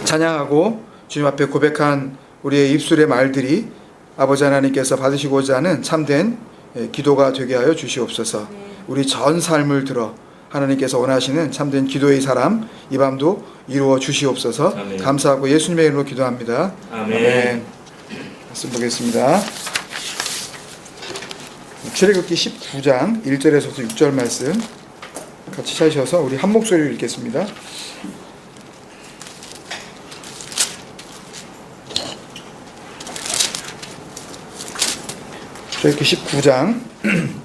찬양하고 주님 앞에 고백한 우리의 입술의 말들이 아버지 하나님께서 받으시고자 하는 참된 기도가 되게 하여 주시옵소서. 우리 전 삶을 들어 하나님께서 원하시는 참된 기도의 사람 이 밤도 이루어 주시옵소서. 아멘. 감사하고 예수님의 이름으로 기도합니다. 아멘. 말씀 보겠습니다. 출애굽기 19장 1절에서부터 6절 말씀 같이 찾으셔서 우리 한 목소리로 읽겠습니다. 출애굽기 19장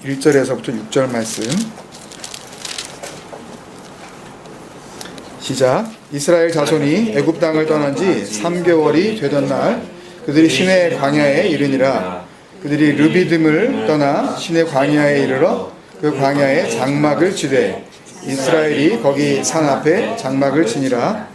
1절에서부터 6절 말씀 시작. 이스라엘 자손이 애굽 땅을 떠난 지 3개월이 되던 날 그들이 시내 광야에 이르니라. 그들이 르비딤을 떠나 시내 광야에 이르러 그 광야에 장막을 치되 이스라엘이 거기 산 앞에 장막을 치니라.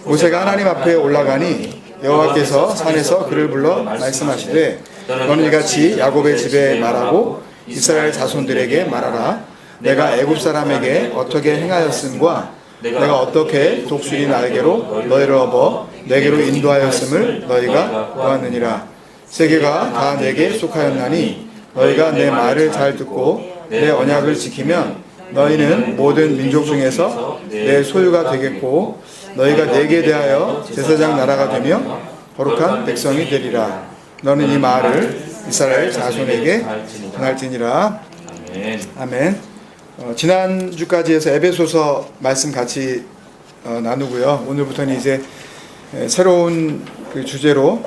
모세가 하나님 앞에 올라가니 여호와께서 산에서 그를 불러 말씀하시되 너는 이같이 야곱의 집에 말하고 이스라엘 자손들에게 말하라. 내가 애굽 사람에게 어떻게 행하였음과 내가 어떻게 독수리 날개로 너희를 업어 내게로 인도하였음을 너희가 보았느니라. 세계가 다 내게 속하였나니 너희가 내 말을 잘 듣고 내 언약을 지키면 너희는 모든 민족 중에서 내 소유가 되겠고 너희가 내게 대하여 제사장 나라가 되며 거룩한 백성이 되리라. 너는 이 말을 이스라엘 자손에게 전할지니라. 아멘. 지난주까지 해서 에베소서 말씀 같이 나누고요. 오늘부터는 이제 새로운 그 주제로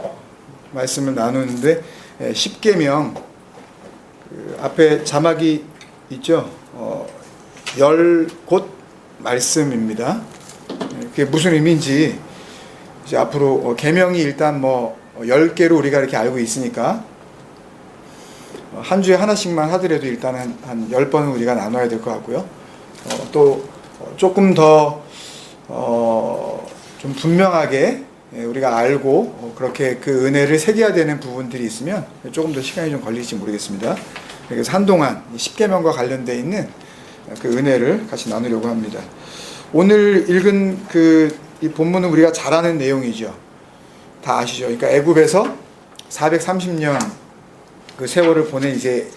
말씀을 나누는데 10계명 그 앞에 자막이 있죠. 10곳 말씀입니다. 그게 무슨 의미인지 이제 앞으로 계명이 일단 뭐 10개로 우리가 이렇게 알고 있으니까 한 주에 하나씩만 하더라도 일단은 한 10번은 우리가 나눠야 될 것 같고요. 또 조금 더 좀 분명하게 우리가 알고 그렇게 그 은혜를 새겨야 되는 부분들이 있으면 조금 더 시간이 좀 걸릴지 모르겠습니다. 그래서 한동안 10계명과 관련되어 있는 그 은혜를 같이 나누려고 합니다. 오늘 읽은 이 본문은 우리가 잘 아는 내용이죠. 다 아시죠? 그러니까 애굽에서 430년 그 세월을 보낸 이제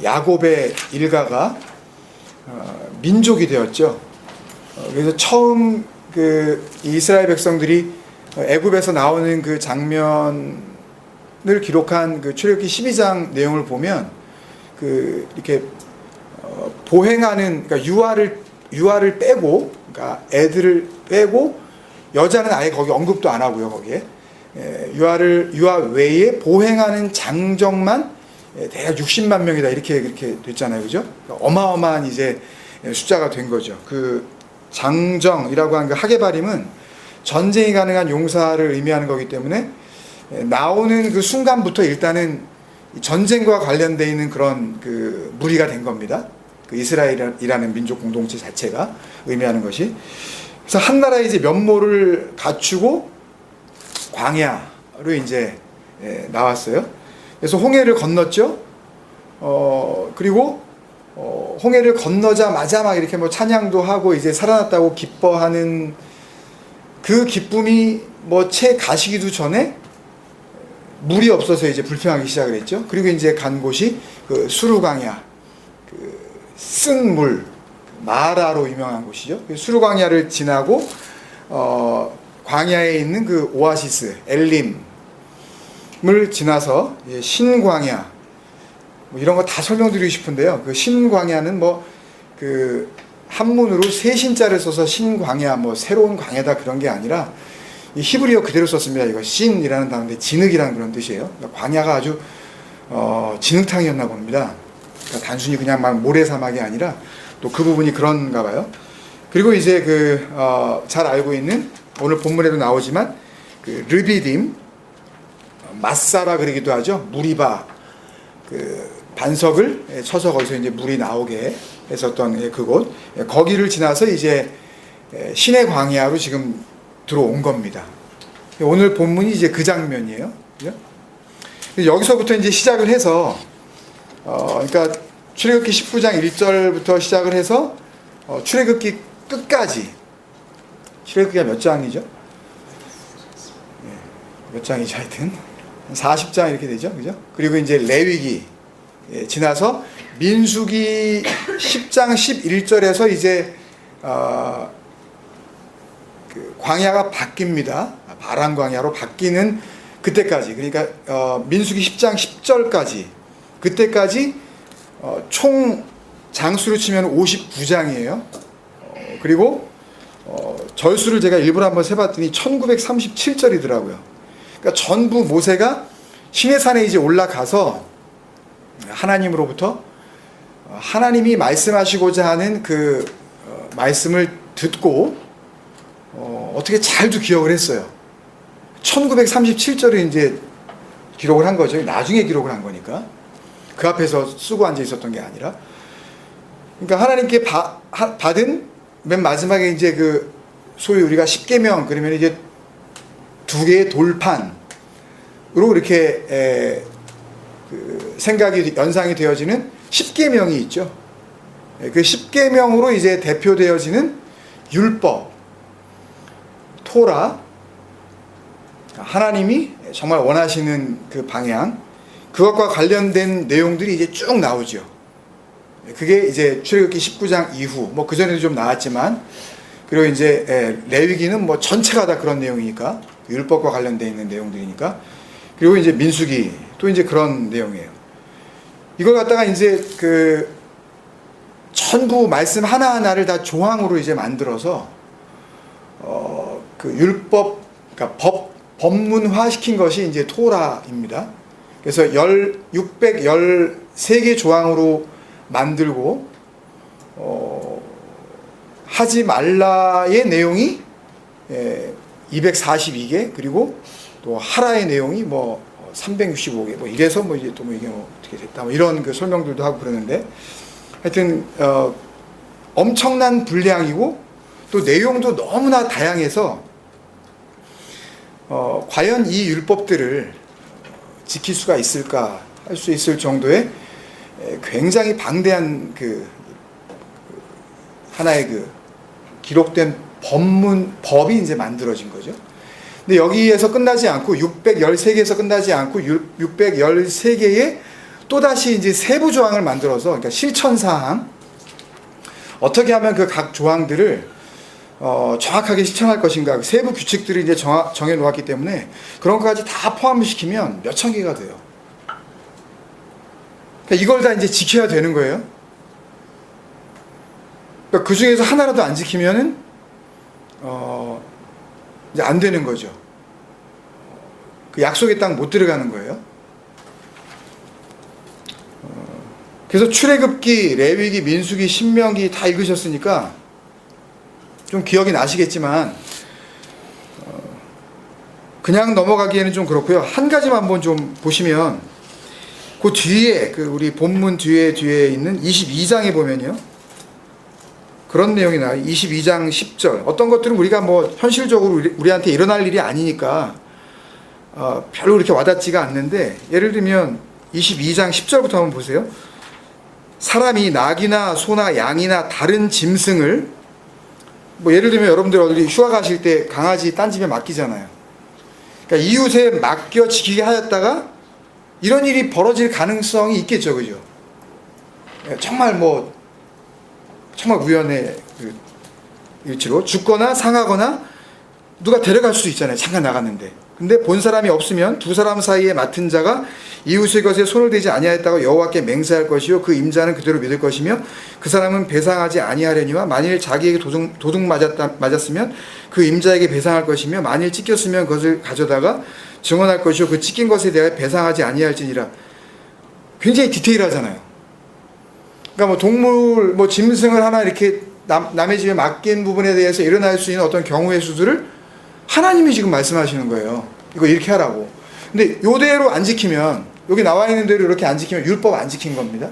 야곱의 일가가 민족이 되었죠. 그래서 처음 이스라엘 백성들이 애굽에서 나오는 그 장면을 기록한 그 출애굽기 12장 내용을 보면 이렇게 보행하는, 그러니까 유아를 빼고, 그러니까 애들을 빼고 여자는 아예 거기 언급도 안 하고요. 거기에 유아 외에 보행하는 장정만 대략 60만 명이다 이렇게 됐잖아요, 그죠? 어마어마한 이제 숫자가 된 거죠. 그 장정이라고 하는 그 하게바림은 전쟁이 가능한 용사를 의미하는 거기 때문에 나오는 그 순간부터 일단은 전쟁과 관련되어 있는 그런 그 무리가 된 겁니다. 그 이스라엘이라는 민족 공동체 자체가 의미하는 것이. 그래서 한 나라의 이제 면모를 갖추고 광야로 이제 나왔어요. 그래서 홍해를 건넜죠. 그리고 홍해를 건너자마자 막 이렇게 뭐 찬양도 하고 이제 살아났다고 기뻐하는 그 기쁨이 뭐 채 가시기도 전에 물이 없어서 이제 불평하기 시작을 했죠. 그리고 이제 간 곳이 그 수르광야, 그 쓴 물, 마라로 유명한 곳이죠. 수르광야를 지나고 광야에 있는 그 오아시스 엘림을 지나서 신광야, 뭐 이런 거 다 설명드리고 싶은데요. 그 신광야는 뭐 그 한문으로 세 신자를 써서 신광야, 뭐 새로운 광야다 그런 게 아니라 이 히브리어 그대로 썼습니다. 이거 신이라는 단어인데 진흙이라는 그런 뜻이에요. 그러니까 광야가 아주 진흙탕이었나 봅니다. 그러니까 단순히 그냥 막 모래사막이 아니라 또 그 부분이 그런가 봐요. 그리고 이제 잘 알고 있는 오늘 본문에도 나오지만 그 르비딤, 마사라 그러기도 하죠. 무리바, 그 반석을 쳐서 거기서 이제 물이 나오게 했었던 그곳, 거기를 지나서 이제 시내 광야로 지금 들어온 겁니다. 오늘 본문이 이제 그 장면이에요. 그죠? 여기서부터 이제 시작을 해서 그러니까 출애굽기 19장 1절부터 시작을 해서 출애굽기 끝까지, 출애굽기가 몇 장이죠? 몇 장이죠 하여튼 40장 이렇게 되죠, 그죠? 그리고 이제 레위기 지나서 민수기 10장 11절에서 이제 그 광야가 바뀝니다. 바람 광야로 바뀌는 그때까지, 그러니까 민수기 10장 10절까지, 그때까지 총 장수로 치면 59장이에요. 그리고 절수를 제가 일부러 한번 세봤더니 1937절이더라고요. 그러니까 전부 모세가 시내산에 이제 올라가서 하나님으로부터 하나님이 말씀하시고자 하는 그 말씀을 듣고 어떻게 잘도 기억을 했어요. 1937절에 이제 기록을 한 거죠. 나중에 기록을 한 거니까. 그 앞에서 쓰고 앉아 있었던 게 아니라. 그러니까 하나님께 받은 맨 마지막에 이제 그 소위 우리가 십계명, 그러면 이제 두 개의 돌판으로 이렇게 그 생각이 연상이 되어지는 십계명이 있죠. 그 십계명으로 이제 대표되어지는 율법, 토라, 하나님이 정말 원하시는 그 방향, 그것과 관련된 내용들이 이제 쭉 나오죠. 그게 이제 출애굽기 19장 이후, 뭐 그전에도 좀 나왔지만, 그리고 이제 레위기는 뭐 전체가 다 그런 내용이니까, 율법과 관련되어 있는 내용들이니까, 그리고 이제 민수기 또 이제 그런 내용이에요. 이걸 갖다가 이제 그 전부 말씀 하나하나를 다 조항으로 이제 만들어서 그 율법, 그러니까 법문화 시킨 것이 이제 토라입니다. 그래서 613개 조항으로 만들고 하지 말라의 내용이 242개, 그리고 또 하라의 내용이 뭐 365개, 뭐 이래서 뭐 이제 또 뭐 이게 뭐 어떻게 됐다, 뭐 이런 그 설명들도 하고 그러는데, 하여튼 엄청난 분량이고 또 내용도 너무나 다양해서 과연 이 율법들을 지킬 수가 있을까 할 수 있을 정도의 굉장히 방대한 그 하나의 그 기록된 법이 이제 만들어진 거죠. 근데 여기에서 끝나지 않고 613개에서 끝나지 않고 613개의 또다시 이제 세부 조항을 만들어서, 그러니까 실천사항, 어떻게 하면 그 각 조항들을 정확하게 실천할 것인가, 세부 규칙들이 이제 정해 놓았기 때문에 그런 것까지 다 포함시키면 몇천 개가 돼요. 그러니까 이걸 다 이제 지켜야 되는 거예요. 그러니까 그 중에서 하나라도 안 지키면은 이제 안 되는 거죠. 그 약속의 땅 못 들어가는 거예요. 그래서 출애굽기, 레위기, 민수기, 신명기 다 읽으셨으니까 좀 기억이 나시겠지만 그냥 넘어가기에는 좀 그렇고요. 한 가지만 한번 좀 보시면, 그 뒤에 그 우리 본문 뒤에 있는 22장에 보면요, 그런 내용이 나와요. 22장 10절. 어떤 것들은 우리가 뭐 현실적으로 우리한테 일어날 일이 아니니까 별로 그렇게 와닿지가 않는데, 예를 들면 22장 10절부터 한번 보세요. 사람이 낙이나 소나 양이나 다른 짐승을, 뭐 예를 들면 여러분들 어디 휴가 가실 때 강아지 딴 집에 맡기잖아요. 그러니까 이웃에 맡겨 지키게 하였다가 이런 일이 벌어질 가능성이 있겠죠, 그죠? 정말 우연의 일치로 죽거나 상하거나 누가 데려갈 수도 있잖아요, 잠깐 나갔는데. 근데 본 사람이 없으면 두 사람 사이에 맡은 자가 이웃의 것에 손을 대지 아니하였다고 여호와께 맹세할 것이요, 그 임자는 그대로 믿을 것이며 그 사람은 배상하지 아니하려니와, 만일 자기에게 도둑 맞았으면 그 임자에게 배상할 것이며, 만일 찢겼으면 그것을 가져다가 증언할 것이요, 그 찢긴 것에 대하여 배상하지 아니할지니라. 굉장히 디테일하잖아요. 그러니까 뭐 동물, 뭐 짐승을 하나 이렇게 남의 집에 맡긴 부분에 대해서 일어날 수 있는 어떤 경우의 수들을 하나님이 지금 말씀하시는 거예요. 이거 이렇게 하라고. 근데 요대로 안 지키면, 여기 나와 있는 대로 이렇게 안 지키면 율법 안 지킨 겁니다.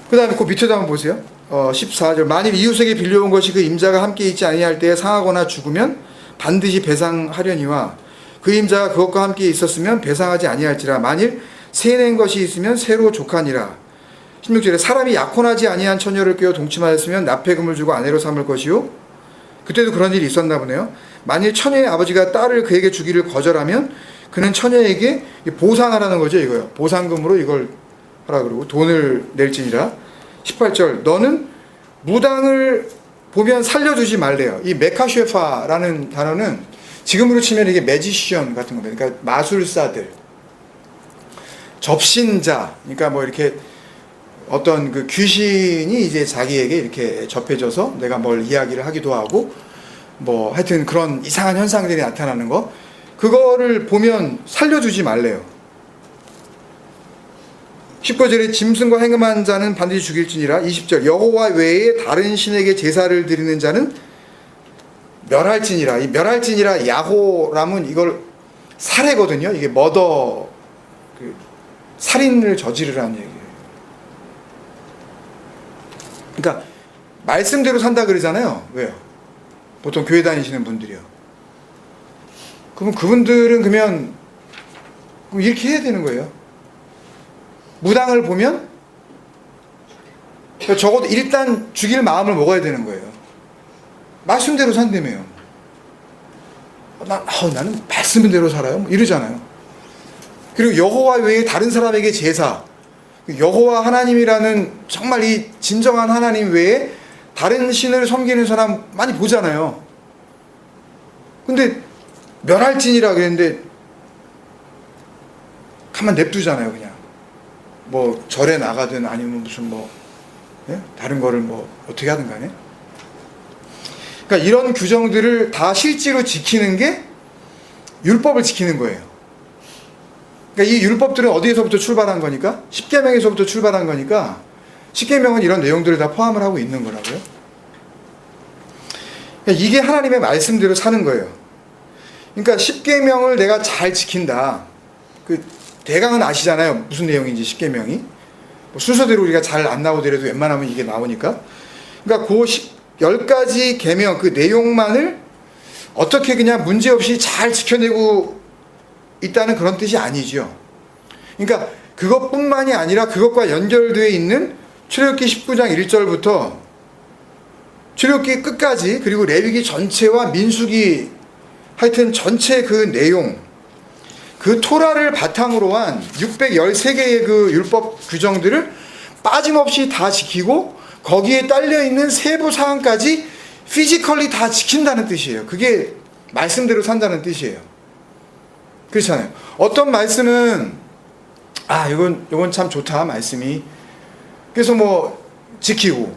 그 다음에 그 밑에도 한번 보세요. 14절. 만일 이웃에게 빌려온 것이 그 임자가 함께 있지 아니할 때에 상하거나 죽으면 반드시 배상하려니와, 그 임자가 그것과 함께 있었으면 배상하지 아니할지라. 만일 세낸 것이 있으면 새로 족하니라. 16절에 사람이 약혼하지 아니한 처녀를 꿰어 동침하였으면 납폐금을 주고 아내로 삼을 것이요, 그때도 그런 일이 있었나 보네요. 만일 처녀의 아버지가 딸을 그에게 주기를 거절하면 그는 처녀에게 보상하라는 거죠. 이거요. 보상금으로 이걸 하라 그러고 돈을 낼지니라. 18절 너는 무당을 보면 살려주지 말래요. 이 메카쉐파라는 단어는 지금으로 치면 이게 매지션 같은 겁니다. 그러니까 마술사들, 접신자, 그러니까 뭐 이렇게 어떤 그 귀신이 이제 자기에게 이렇게 접해져서 내가 뭘 이야기를 하기도 하고 뭐 하여튼 그런 이상한 현상들이 나타나는 거, 그거를 보면 살려주지 말래요. 19절에 짐승과 행음한 자는 반드시 죽일지니라. 20절 여호와 외에 다른 신에게 제사를 드리는 자는 멸할지니라. 이 멸할지니라 야호람은 이걸 살해거든요. 이게 머더, 그 살인을 저지르라는 얘기예요. 그러니까 말씀대로 산다 그러잖아요. 왜요? 보통 교회 다니시는 분들이요. 그럼 그분들은 그러면 이렇게 해야 되는 거예요. 무당을 보면 적어도 일단 죽일 마음을 먹어야 되는 거예요. 말씀대로 산다며요. 나는 말씀대로 살아요. 뭐 이러잖아요. 그리고 여호와 외에 다른 사람에게 제사, 여호와 하나님이라는 정말 이 진정한 하나님 외에 다른 신을 섬기는 사람 많이 보잖아요. 근데 멸할지니라 그랬는데 가만 냅두잖아요. 그냥 뭐 절에 나가든 아니면 무슨 뭐 다른 거를 뭐 어떻게 하든 간에. 그러니까 이런 규정들을 다 실제로 지키는 게 율법을 지키는 거예요. 그러니까 이 율법들은 어디에서부터 출발한 거니까? 십계명에서부터 출발한 거니까 십계명은 이런 내용들을 다 포함을 하고 있는 거라고요. 그러니까 이게 하나님의 말씀대로 사는 거예요. 그러니까 십계명을 내가 잘 지킨다. 그 대강은 아시잖아요. 무슨 내용인지 십계명이. 뭐 순서대로 우리가 잘 안 나오더라도 웬만하면 이게 나오니까. 그러니까 그 10가지 계명 그 내용만을 어떻게 그냥 문제없이 잘 지켜내고 있다는 그런 뜻이 아니죠. 그러니까 그것뿐만이 아니라 그것과 연결되어 있는 출애굽기 19장 1절부터 출애굽기 끝까지, 그리고 레위기 전체와 민수기 하여튼 전체 그 내용, 그 토라를 바탕으로 한 613개의 그 율법 규정들을 빠짐없이 다 지키고 거기에 딸려있는 세부 사항까지 피지컬리 다 지킨다는 뜻이에요. 그게 말씀대로 산다는 뜻이에요. 그렇잖아요. 어떤 말씀은 이건 참 좋다 말씀이, 그래서 뭐 지키고,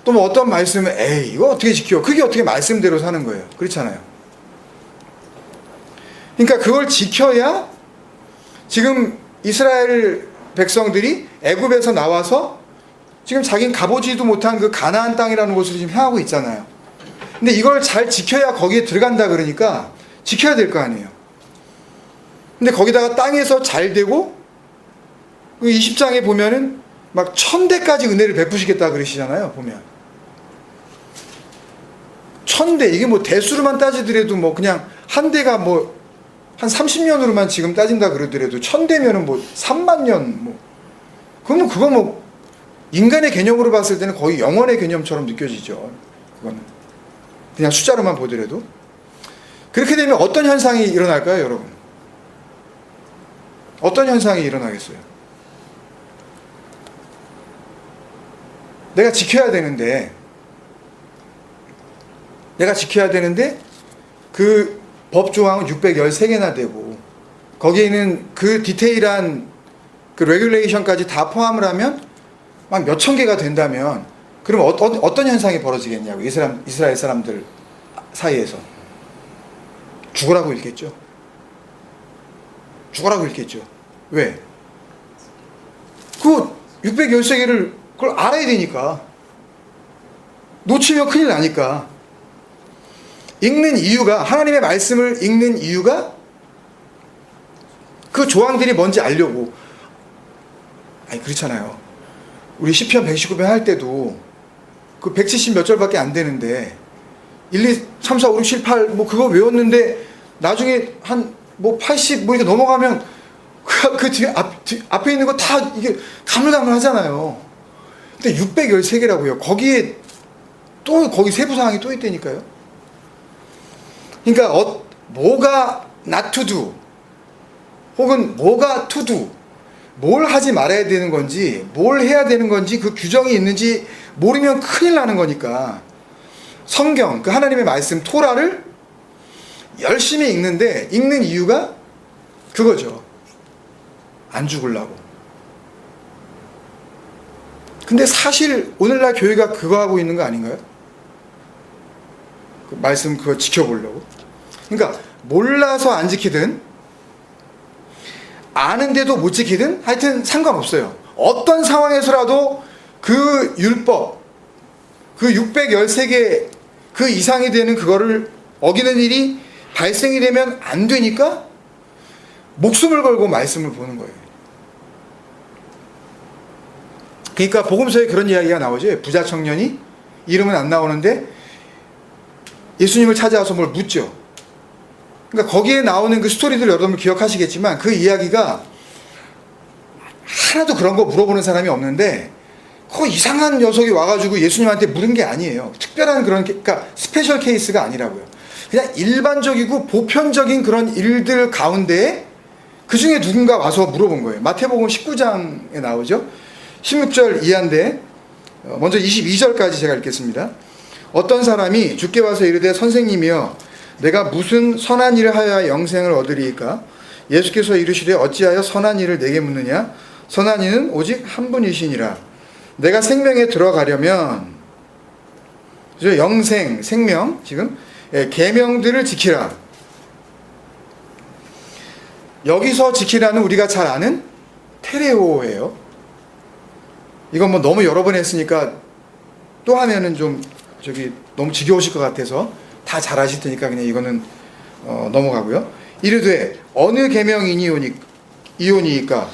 또 뭐 어떤 말씀은 이거 어떻게 지켜, 그게 어떻게 말씀대로 사는 거예요. 그렇잖아요. 그러니까 그걸 지켜야 지금 이스라엘 백성들이 애굽에서 나와서 지금 자기는 가보지도 못한 그 가나안 땅이라는 곳을 지금 향하고 있잖아요. 근데 이걸 잘 지켜야 거기에 들어간다 그러니까 지켜야 될 거 아니에요. 근데 거기다가 땅에서 잘 되고 20장에 보면은 막 1000대까지 은혜를 베푸시겠다 그러시잖아요. 보면 1000대, 이게 뭐 대수로만 따지더라도 뭐 그냥 한 대가 뭐 한 30년으로만 지금 따진다 그러더라도 1000대면은 뭐 3만 년 뭐, 그러면 그거 뭐 인간의 개념으로 봤을 때는 거의 영원의 개념처럼 느껴지죠. 그거는 그냥 숫자로만 보더라도. 그렇게 되면 어떤 현상이 일어날까요, 여러분? 어떤 현상이 일어나겠어요? 내가 지켜야 되는데 그 법조항은 613개나 되고 거기에 있는 그 디테일한 그 레귤레이션까지 다 포함을 하면 막 몇천 개가 된다면, 그럼 어떤 현상이 벌어지겠냐고. 이스라엘 사람들 사이에서 죽으라고 읽겠죠. 죽으라고 읽겠죠. 왜? 그 613개를 그걸 알아야 되니까. 놓치면 큰일 나니까. 읽는 이유가, 하나님의 말씀을 읽는 이유가 그 조항들이 뭔지 알려고. 그렇잖아요. 우리 시편 119편 할 때도 그 170 몇 절밖에 안 되는데 1, 2, 3, 4, 5, 6, 7, 8 뭐 그거 외웠는데 나중에 한 뭐 80 뭐 이렇게 넘어가면 그 뒤에 앞에 있는 거 다 이게 가물가물 하잖아요. 근데 613개라고요. 거기에 또 거기 세부 사항이 또 있다니까요. 그러니까 뭐가 not to do 혹은 뭐가 to do, 뭘 하지 말아야 되는 건지 뭘 해야 되는 건지 그 규정이 있는지 모르면 큰일 나는 거니까 성경, 그 하나님의 말씀 토라를 열심히 읽는데 읽는 이유가 그거죠. 안 죽으려고. 근데 사실 오늘날 교회가 그거 하고 있는 거 아닌가요? 그 말씀 그거 지켜보려고. 그러니까 몰라서 안 지키든 아는데도 못 지키든 하여튼 상관없어요. 어떤 상황에서라도 그 율법, 그 613개 그 이상이 되는 그거를 어기는 일이 발생이 되면 안 되니까 목숨을 걸고 말씀을 보는 거예요. 그러니까 복음서에 그런 이야기가 나오죠. 부자 청년이 이름은 안 나오는데 예수님을 찾아와서 뭘 묻죠. 그러니까 거기에 나오는 그 스토리들 여러분 기억하시겠지만 그 이야기가 하나도 그런 거 물어보는 사람이 없는데 그 이상한 녀석이 와가지고 예수님한테 물은 게 아니에요. 특별한 그런, 그러니까 스페셜 케이스가 아니라고요. 그냥 일반적이고 보편적인 그런 일들 가운데 그 중에 누군가 와서 물어본 거예요. 마태복음 19장에 나오죠. 16절 이하인데 먼저 22절까지 제가 읽겠습니다. 어떤 사람이 주께 와서 이르되 선생님이여 내가 무슨 선한 일을 하여야 영생을 얻으리이까? 예수께서 이르시되 어찌하여 선한 일을 내게 묻느냐? 선한 이는 오직 한 분이시니라. 내가 생명에 들어가려면 영생, 생명 지금 계명들을 지키라. 여기서 지키라는 우리가 잘 아는 테레오예요. 이건 뭐 너무 여러 번 했으니까 또 하면은 좀 너무 지겨우실 것 같아서 다 잘 아실 테니까 그냥 이거는 넘어가고요. 이르되 어느 계명이니이오니까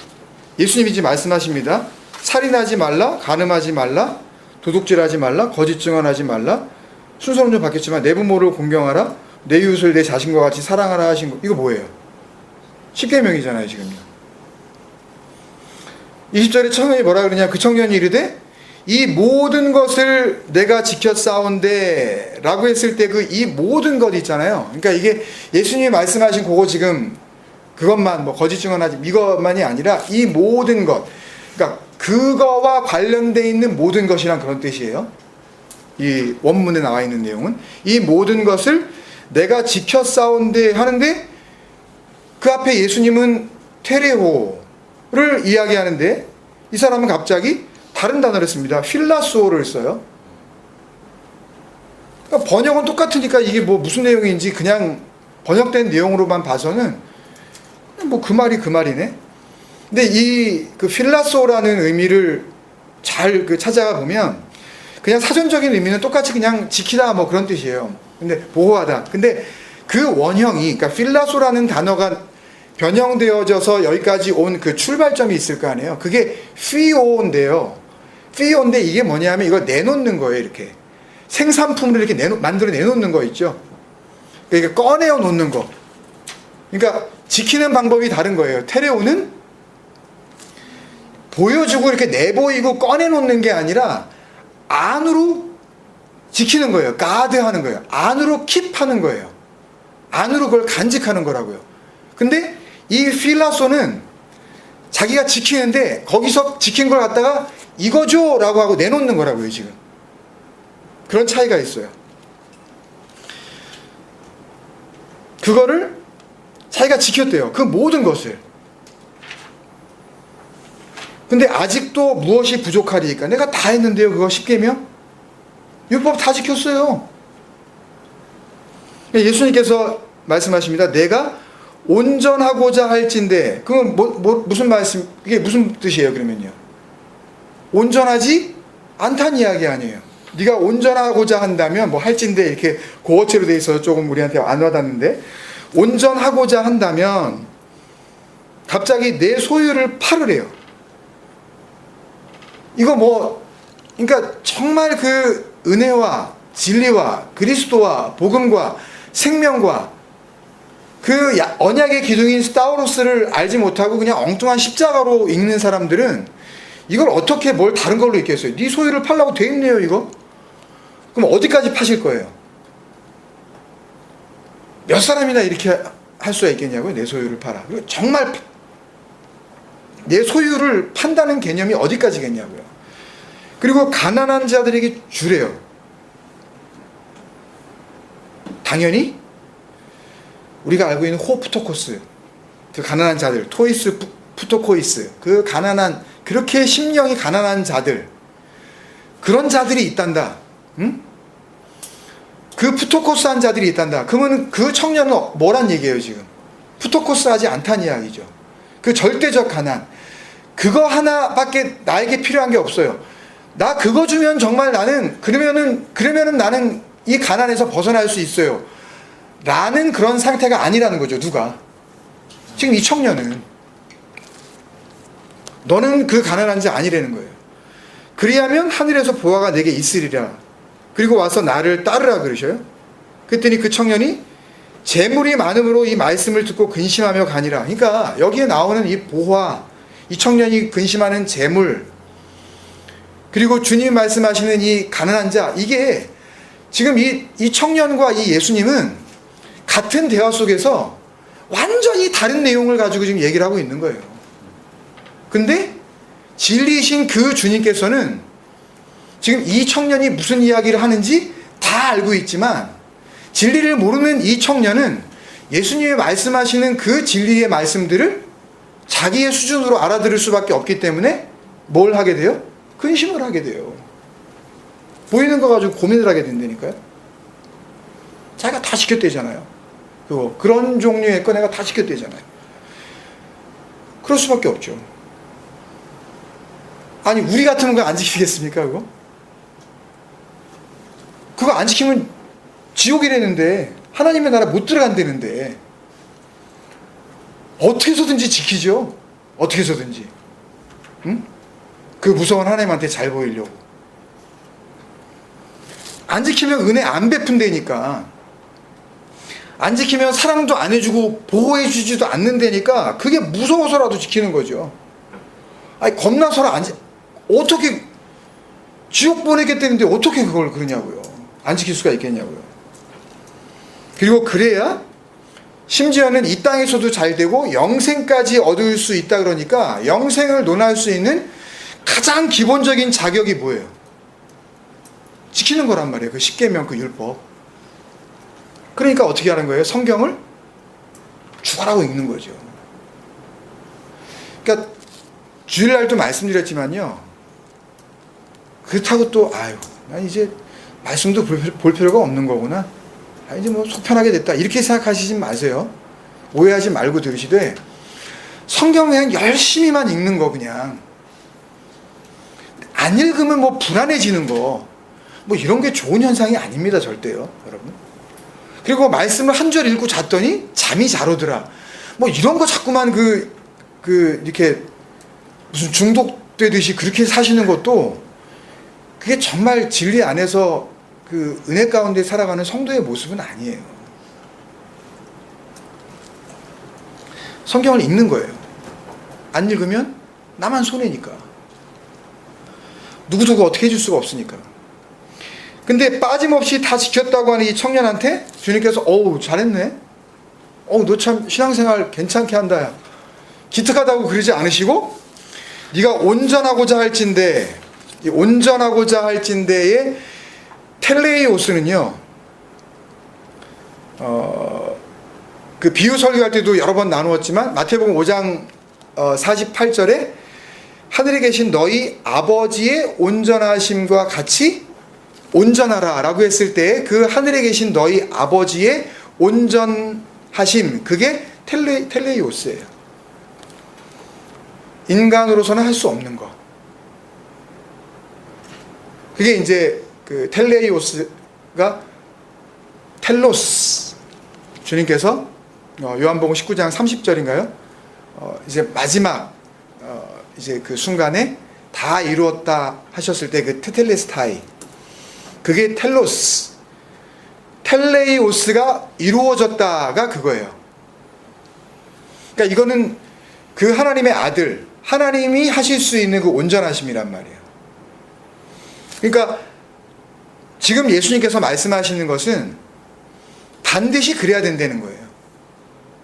예수님이 지금 말씀하십니다. 살인하지 말라, 간음하지 말라, 도둑질하지 말라, 거짓 증언하지 말라. 순서는 좀 바뀌었지만 내 부모를 공경하라, 내 이웃을 내 자신과 같이 사랑하라 하신 거, 이거 뭐예요? 10계명이잖아요 지금요. 20절에 청년이 뭐라 그러냐? 그 청년이 이르되 이 모든 것을 내가 지켰사온데 라고 했을 때 그 이 모든 것 있잖아요. 그러니까 이게 예수님이 말씀하신 그거 지금 그것만 뭐 거짓 증언하지 이것만이 아니라 이 모든 것, 그러니까 그거와 관련되어 있는 모든 것이란 그런 뜻이에요. 이 원문에 나와 있는 내용은 이 모든 것을 내가 지켰사온데 하는데 그 앞에 예수님은 테레호를 이야기하는데 이 사람은 갑자기 다른 단어를 씁니다. 필라소를 써요. 그러니까 번역은 똑같으니까 이게 뭐 무슨 내용인지 그냥 번역된 내용으로만 봐서는 뭐 그 말이 그 말이네. 근데 이 그 필라소라는 의미를 잘 찾아가 보면 그냥 사전적인 의미는 똑같이 그냥 지키다 뭐 그런 뜻이에요. 근데 보호하다. 근데 그 원형이, 그러니까 필라소라는 단어가 변형되어져서 여기까지 온 그 출발점이 있을 거 아니에요. 그게 피오인데요. 피오인데 이게 뭐냐면 이거 내놓는 거예요. 이렇게 생산품을 이렇게 만들어 내놓는 거 있죠. 그러니까 꺼내어 놓는 거. 그러니까 지키는 방법이 다른 거예요. 테레오는 보여주고 이렇게 내보이고 꺼내 놓는 게 아니라 안으로 지키는 거예요. 가드하는 거예요. 안으로 킵하는 거예요. 안으로 그걸 간직하는 거라고요. 근데 이 필라소는 자기가 지키는데 거기서 지킨 걸 갖다가 이거죠 라고 하고 내놓는 거라고요. 지금 그런 차이가 있어요. 그거를 자기가 지켰대요. 그 모든 것을. 근데 아직도 무엇이 부족하리니까 내가 다 했는데요. 그거 10계명 율법 다 지켰어요. 예수님께서 말씀하십니다. 내가 온전하고자 할진대. 그건 무슨 말씀, 이게 무슨 뜻이에요 그러면요? 온전하지 않다는 이야기 아니에요. 네가 온전하고자 한다면 뭐 할진대 이렇게 고어체로 돼 있어서 조금 우리한테 안 와닿는데, 온전하고자 한다면 갑자기 내 소유를 팔으래요. 이거 뭐, 그러니까 정말 그 은혜와 진리와 그리스도와 복음과 생명과 그 언약의 기둥인 스타우로스를 알지 못하고 그냥 엉뚱한 십자가로 읽는 사람들은 이걸 어떻게 뭘 다른 걸로 읽겠어요? 네 소유를 팔라고 돼 있네요 이거? 그럼 어디까지 파실 거예요? 몇 사람이나 이렇게 할 수가 있겠냐고요. 내 소유를 팔아. 그리고 정말 내 소유를 판다는 개념이 어디까지겠냐고요. 그리고 가난한 자들에게 주래요. 당연히 우리가 알고 있는 호프토코스, 그 가난한 자들, 토이스 푸토코이스, 그 가난한, 그렇게 심령이 가난한 자들, 그런 자들이 있단다. 응? 그 푸토코스한 자들이 있단다. 그러면 그 청년은 뭐란 얘기예요 지금? 푸토코스하지 않다는 이야기죠. 그 절대적 가난, 그거 하나밖에 나에게 필요한 게 없어요. 나 그거 주면 정말 나는 그러면은 나는 이 가난에서 벗어날 수 있어요. 라는 그런 상태가 아니라는 거죠. 누가? 지금 이 청년은. 너는 그 가난한 자 아니라는 거예요. 그리하면 하늘에서 보화가 내게 있으리라. 그리고 와서 나를 따르라 그러셔요. 그랬더니 그 청년이 재물이 많음으로 이 말씀을 듣고 근심하며 가니라. 그러니까 여기에 나오는 이 보화, 이 청년이 근심하는 재물, 그리고 주님 말씀하시는 이 가난한 자, 이게 지금 이 청년과 이 예수님은 같은 대화 속에서 완전히 다른 내용을 가지고 지금 얘기를 하고 있는 거예요. 근데 진리이신 그 주님께서는 지금 이 청년이 무슨 이야기를 하는지 다 알고 있지만 진리를 모르는 이 청년은 예수님이 말씀하시는 그 진리의 말씀들을 자기의 수준으로 알아들을 수밖에 없기 때문에 뭘 하게 돼요? 근심을 하게 돼요. 보이는 거 가지고 고민을 하게 된다니까요. 자기가 다 시켰대잖아요. 그런 종류의 거 내가 다 시켰대잖아요. 그럴 수밖에 없죠. 아니 우리 같으면 그거 안 지키겠습니까? 그거 안 지키면 지옥이라는데, 하나님의 나라 못 들어간다는데 어떻게 해서든지 지키죠. 어떻게 해서든지. 응? 그 무서운 하나님한테 잘 보이려고. 안 지키면 은혜 안 베푼다니까. 안 지키면 사랑도 안 해주고 보호해주지도 않는다니까. 그게 무서워서라도 지키는 거죠. 아니 겁나서라 어떻게 지옥 보내겠다는데 어떻게 그걸 그러냐고요. 안 지킬 수가 있겠냐고요. 그리고 그래야 심지어는 이 땅에서도 잘 되고 영생까지 얻을 수 있다. 그러니까 영생을 논할 수 있는 가장 기본적인 자격이 뭐예요? 지키는 거란 말이에요. 그 십계명, 그 율법. 그러니까 어떻게 하는 거예요? 성경을 죽어라고 읽는 거죠. 그러니까 주일날도 말씀드렸지만요, 그렇다고 또 난 이제 말씀도 볼 필요가 없는 거구나, 이제 뭐 속편하게 됐다, 이렇게 생각하시지 마세요. 오해하지 말고 들으시되, 성경 그냥 열심히만 읽는 거, 그냥 안 읽으면 뭐 불안해지는 거, 뭐 이런 게 좋은 현상이 아닙니다. 절대요, 여러분. 그리고 말씀을 한 절 읽고 잤더니 잠이 잘 오더라, 뭐 이런 거 자꾸만 이렇게 무슨 중독되듯이 그렇게 사시는 것도, 그게 정말 진리 안에서 그 은혜 가운데 살아가는 성도의 모습은 아니에요. 성경을 읽는 거예요. 안 읽으면 나만 손해니까. 누구도 어떻게 해줄 수가 없으니까. 근데 빠짐없이 다 지켰다고 하는 이 청년한테 주님께서 어우 잘했네, 너 참 신앙생활 괜찮게 한다, 기특하다고 그러지 않으시고, 네가 온전하고자 할진대, 이 온전하고자 할진대의 텔레이오스는요, 그 비유 설교할 때도 여러 번 나누었지만 마태복음 5장 48절에 하늘에 계신 너희 아버지의 온전하심과 같이 온전하라 라고 했을 때, 그 하늘에 계신 너희 아버지의 온전하심, 그게 텔레이오스예요. 인간으로서는 할 수 없는 거. 그게 이제 그 텔레이오스가 텔로스, 주님께서 요한복음 19장 30절인가요? 이제 마지막 이제 그 순간에 다 이루었다 하셨을 때 그 테텔레스타이, 그게 텔로스, 텔레이오스가 이루어졌다가 그거예요. 그러니까 이거는 그 하나님의 아들, 하나님이 하실 수 있는 그 온전하심이란 말이에요. 그러니까 지금 예수님께서 말씀하시는 것은 반드시 그래야 된다는 거예요.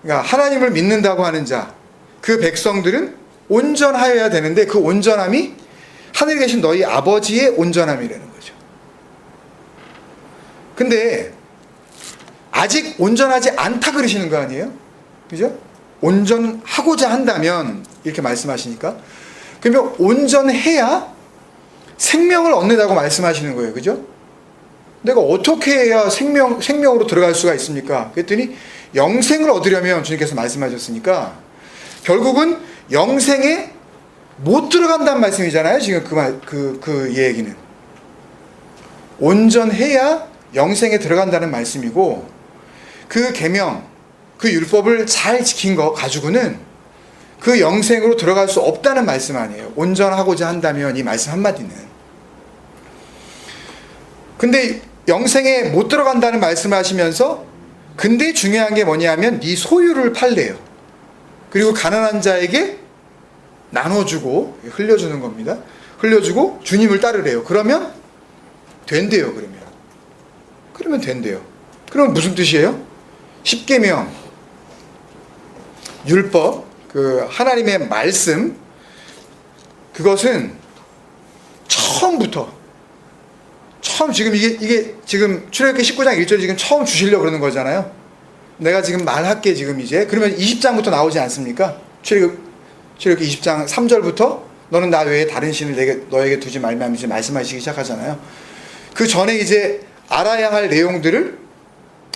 그러니까 하나님을 믿는다고 하는 자, 그 백성들은 온전하여야 되는데 그 온전함이 하늘에 계신 너희 아버지의 온전함이라는 거죠. 근데 아직 온전하지 않다 그러시는 거 아니에요? 그죠? 온전하고자 한다면 이렇게 말씀하시니까, 그러면 온전해야 생명을 얻는다고 말씀하시는 거예요. 그죠? 내가 어떻게 해야 생명으로 들어갈 수가 있습니까? 그랬더니 영생을 얻으려면 주님께서 말씀하셨으니까 결국은 영생에 못 들어간다는 말씀이잖아요. 지금 그 얘기는 온전해야 영생에 들어간다는 말씀이고, 그 계명, 그 율법을 잘 지킨 거 가지고는 그 영생으로 들어갈 수 없다는 말씀 아니에요. 온전하고자 한다면, 이 말씀 한마디는. 근데 영생에 못 들어간다는 말씀을 하시면서, 근데 중요한 게 뭐냐면 네 소유를 팔래요. 그리고 가난한 자에게 나눠주고, 흘려주는 겁니다. 흘려주고 주님을 따르래요. 그러면 된대요. 그러면 된대요. 그럼 무슨 뜻이에요? 십계명, 율법, 그 하나님의 말씀, 그것은 처음부터, 지금 이게 지금 출애굽기 19장 1절 지금 처음 주시려고 그러는 거잖아요. 내가 지금 말할게 지금 이제. 그러면 20장부터 나오지 않습니까? 출애굽기 20장 3절부터 너는 나 외에 다른 신을 너에게 두지 말며 이제 말씀하시기 시작하잖아요. 그 전에 이제 알아야 할 내용들을,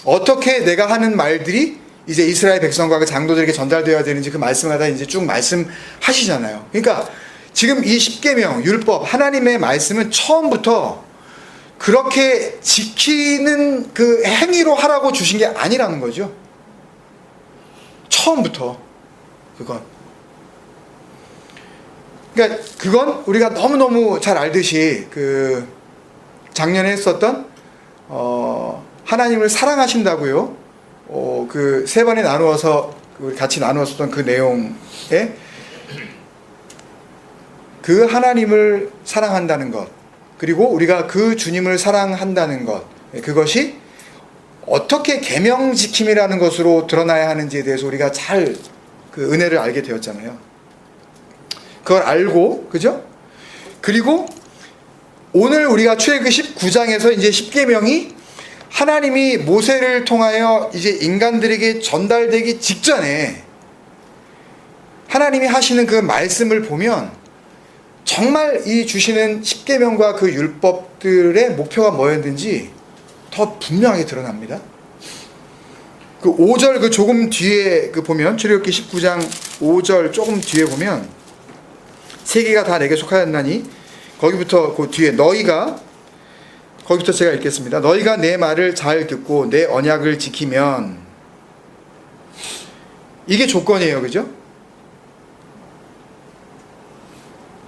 어떻게 내가 하는 말들이 이제 이스라엘 백성과 그 장로들에게 전달되어야 되는지 그 말씀을 하다 이제 쭉 말씀하시잖아요. 그러니까 지금 이 십계명, 율법, 하나님의 말씀은 처음부터 그렇게 지키는 그 행위로 하라고 주신 게 아니라는 거죠. 처음부터 그건. 그러니까 그건 우리가 너무너무 잘 알듯이 그 작년에 했었던 하나님을 사랑하신다고요. 그 세 번에 나누어서 같이 나누었었던 그 내용에, 그 하나님을 사랑한다는 것, 그리고 우리가 그 주님을 사랑한다는 것, 그것이 어떻게 계명 지킴이라는 것으로 드러나야 하는지에 대해서 우리가 잘 그 은혜를 알게 되었잖아요. 그걸 알고, 그죠? 그리고 오늘 우리가 출애굽기 19장에서 이제 십계명이 하나님이 모세를 통하여 이제 인간들에게 전달되기 직전에 하나님이 하시는 그 말씀을 보면 정말 이 주시는 십계명과 그 율법들의 목표가 뭐였는지 더 분명하게 드러납니다. 그 5절 그 조금 뒤에 그 보면, 출애굽기 19장 5절 조금 뒤에 보면, 세계가 다 내게 속하였나니, 거기부터 그 뒤에 거기부터 제가 읽겠습니다. 너희가 내 말을 잘 듣고 내 언약을 지키면, 이게 조건이에요. 그죠?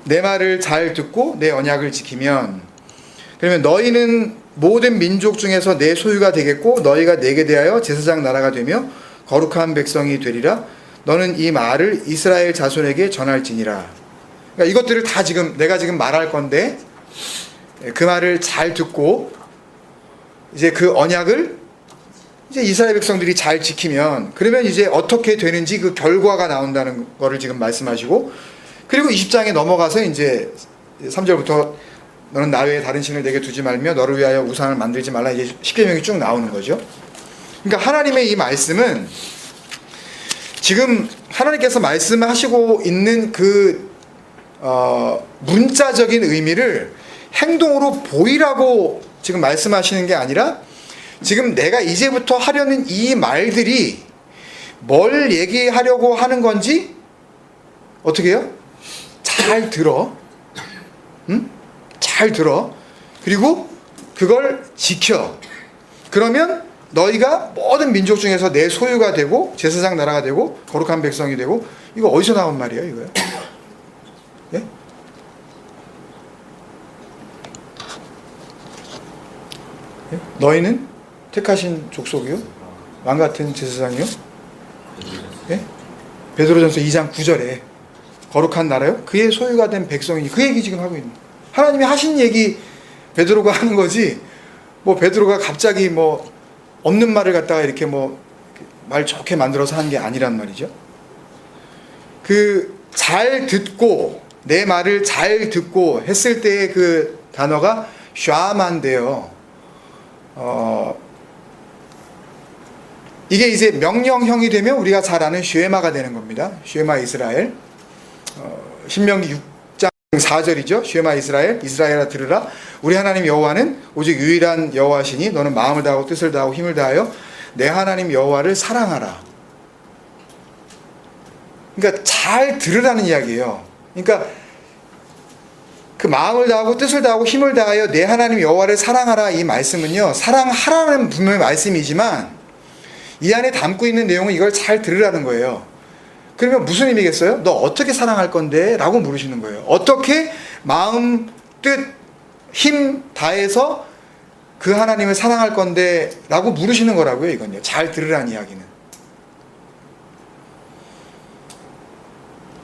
내 말을 잘 듣고 내 언약을 지키면, 그러면 너희는 모든 민족 중에서 내 소유가 되겠고 너희가 내게 대하여 제사장 나라가 되며 거룩한 백성이 되리라. 너는 이 말을 이스라엘 자손에게 전할지니라. 그러니까 이것들을 다 지금 내가 지금 말할 건데, 그 말을 잘 듣고 이제 그 언약을 이제 이스라엘 백성들이 잘 지키면, 그러면 이제 어떻게 되는지 그 결과가 나온다는 거를 지금 말씀하시고, 그리고 20장에 넘어가서 이제 3절부터 너는 나 외에 다른 신을 내게 두지 말며 너를 위하여 우상을 만들지 말라, 이제 십계명이 쭉 나오는 거죠. 그러니까 하나님의 이 말씀은 지금 하나님께서 말씀하시고 있는 그 문자적인 의미를 행동으로 보이라고 지금 말씀하시는 게 아니라, 지금 내가 이제부터 하려는 이 말들이 뭘 얘기하려고 하는 건지 어떻게 해요? 잘 들어. 잘 들어. 그리고 그걸 지켜. 그러면 너희가 모든 민족 중에서 내 소유가 되고 제사장 나라가 되고 거룩한 백성이 되고. 이거 어디서 나온 말이에요, 이거요? 예? 예? 너희는 택하신 족속이요? 왕같은 제사장이요? 예? 베드로전서 2장 9절에 거룩한 나라요? 그의 소유가 된 백성이니, 그 얘기 지금 하고 있는, 하나님이 하신 얘기 베드로가 하는 거지, 뭐 베드로가 갑자기 뭐 없는 말을 갖다가 이렇게 뭐 말 좋게 만들어서 한 게 아니란 말이죠. 그 잘 듣고, 내 말을 잘 듣고 했을 때의 그 단어가 샤마인데요. 이게 이제 명령형이 되면 우리가 잘 아는 쉐마가 되는 겁니다. 쉐마 이스라엘. 신명기 6장 4절이죠. 쉐마 이스라엘, 이스라엘아 들으라. 우리 하나님 여호와는 오직 유일한 여호와시니 너는 마음을 다하고 뜻을 다하고 힘을 다하여 내 하나님 여호와를 사랑하라. 그러니까 잘 들으라는 이야기예요. 그러니까 그 마음을 다하고 뜻을 다하고 힘을 다하여 내 하나님 여호와를 사랑하라, 이 말씀은요, 사랑하라는 분명히 말씀이지만 이 안에 담고 있는 내용은 이걸 잘 들으라는 거예요. 그러면 무슨 의미겠어요? 너 어떻게 사랑할 건데? 라고 물으시는 거예요. 어떻게 마음, 뜻, 힘 다해서 그 하나님을 사랑할 건데? 라고 물으시는 거라고요, 이건요. 잘 들으라는 이야기는.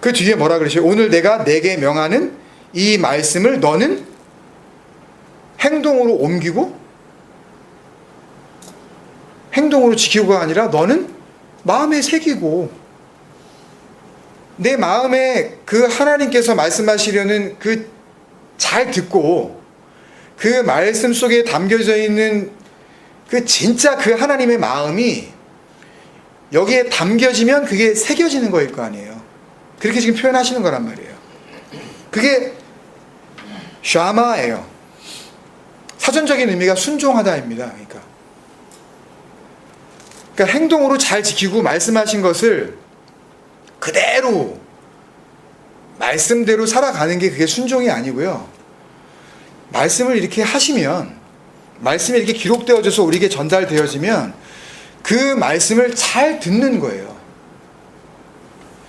그 뒤에 뭐라 그러셔요? 오늘 내가 내게 명하는 이 말씀을 너는 행동으로 옮기고 행동으로 지키고가 아니라 너는 마음에 새기고, 내 마음에 그 하나님께서 말씀하시려는 그 잘 듣고 그 말씀 속에 담겨져 있는 그 진짜 그 하나님의 마음이 여기에 담겨지면 그게 새겨지는 거일 거 아니에요. 그렇게 지금 표현하시는 거란 말이에요. 그게 샤마예요. 사전적인 의미가 순종하다입니다. 그러니까 행동으로 잘 지키고 말씀하신 것을 그대로 말씀대로 살아가는 게 그게 순종이 아니고요. 말씀을 이렇게 하시면, 말씀이 이렇게 기록되어져서 우리에게 전달되어지면 그 말씀을 잘 듣는 거예요.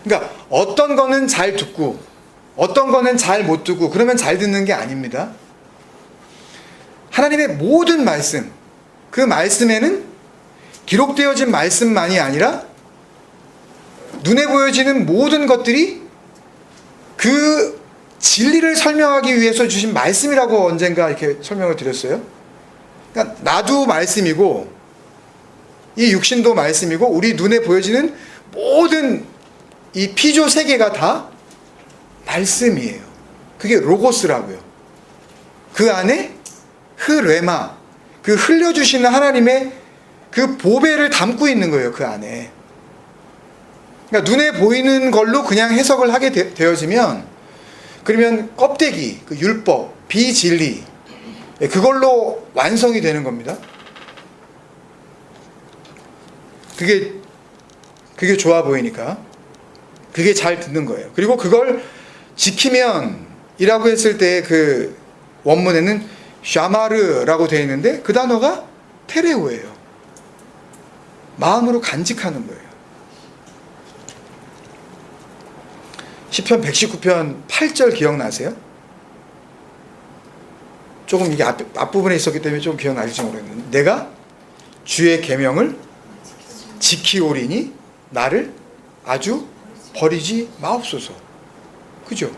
그러니까 어떤 거는 잘 듣고 어떤 거는 잘 못 듣고 그러면 잘 듣는 게 아닙니다. 하나님의 모든 말씀, 그 말씀에는 기록되어진 말씀만이 아니라 눈에 보여지는 모든 것들이 그 진리를 설명하기 위해서 주신 말씀이라고 언젠가 이렇게 설명을 드렸어요. 그러니까 나도 말씀이고 이 육신도 말씀이고 우리 눈에 보여지는 모든 이 피조 세계가 다 말씀이에요. 그게 로고스라고요. 그 안에 흐레마, 그 흘려주시는 하나님의 그 보배를 담고 있는 거예요. 그 안에. 그러니까 눈에 보이는 걸로 그냥 해석을 하게 되어지면, 그러면 껍데기, 그 율법, 비진리, 그걸로 완성이 되는 겁니다. 그게 좋아 보이니까 그게 잘 듣는 거예요. 그리고 그걸 지키면 이라고 했을 때 그 원문에는 샤마르라고 되어 있는데 그 단어가 테레오예요. 마음으로 간직하는 거예요. 시편 119편 8절 기억나세요? 조금 이게 앞부분에 있었기 때문에 좀 기억나실지 모르겠는데, 내가 주의 계명을 지키오리니 나를 아주 버리지 마옵소서. 그죠?